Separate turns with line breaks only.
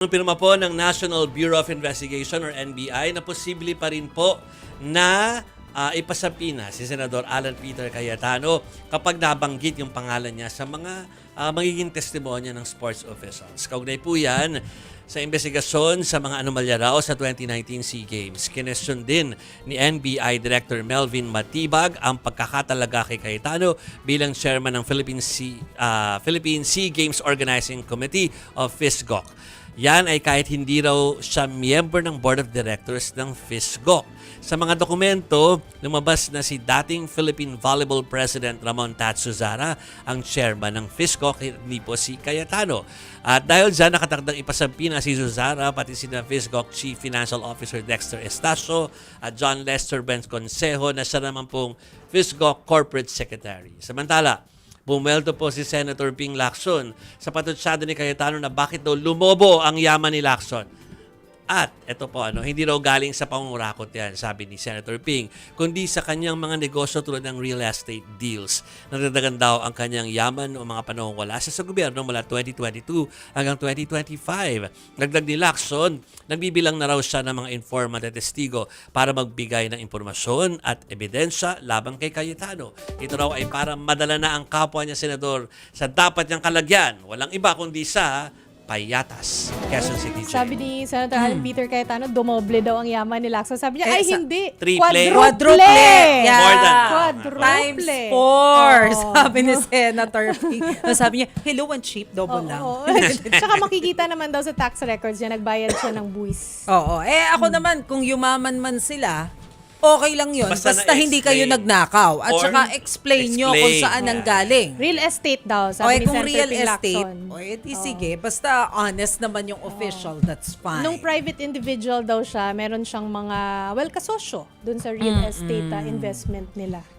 Pirma po ng National Bureau of Investigation or NBI na posible pa rin po na ipasapina si Senador Alan Peter Cayetano kapag nabanggit yung pangalan niya sa mga magiging testimonya ng sports officials. Kaugnay po yan sa investigasyon sa mga anomalya raw sa 2019 SEA Games. Kinestyon din ni NBI Director Melvin Matibag ang pagkakatalaga kay Cayetano bilang chairman ng Philippine SEA Games Organizing Committee of FISGOC. Yan ay kahit hindi raw siya miyembro ng Board of Directors ng FISGOC. Sa mga dokumento, lumabas na si dating Philippine Volleyball President Ramon Tatsuzara ang chairman ng FISGOC, hindi po si Cayetano. At dahil dyan, nakatakdang ipasampina si Zuzara, pati si FISGOC Chief Financial Officer Dexter Estacio at John Lester Benz Consejo na siya naman pong FISGOC Corporate Secretary. Samantala, bumelto po si Senator Ping Lacson sa patutsada ni Cayetano na bakit daw lumobo ang yaman ni Lacson. At ito po, hindi raw galing sa pangungurakot yan, sabi ni Senator Ping, kundi sa kanyang mga negosyo tulad ng real estate deals. Nadagdagan daw ang kanyang yaman o mga panahon wala sa gobyerno mula 2022 hanggang 2025. Dagdag ni Lacson, nagbibilang na raw siya ng mga informant at testigo para magbigay ng impormasyon at ebidensya labang kay Cayetano. Ito raw ay para madala na ang kapwa niya senador sa dapat niyang kalagyan. Walang iba kundi sa Payatas, Quezon City.
Sabi ni Senator Alan Peter Cayetano, dumoble daw ang yaman ni Lacson. Sabi niya, ay hindi.
Quadruple.
Yeah.
More than
Quadruple.
Times 4,
Oo.
sabi ni Senator Ping. Sabi niya, hello, one cheap, double lang.
Oo. Tsaka makikita naman daw sa tax records niya, nagbayad siya ng buwis.
Oo. Ako naman, kung yumaman man sila, okay lang yun.
Basta
Basta hindi kayo
na-explain.
nagnakaw. At
Or
saka explain nyo kung
explain.
saan ang galing.
Real estate daw,
Okay,
sabi ni
kung
Senator
real
Ping
estate,
Lacson.
edi sige. Basta honest naman yung official, that's fine.
Nung private individual daw siya, meron siyang mga, kasosyo dun sa real estate investment nila.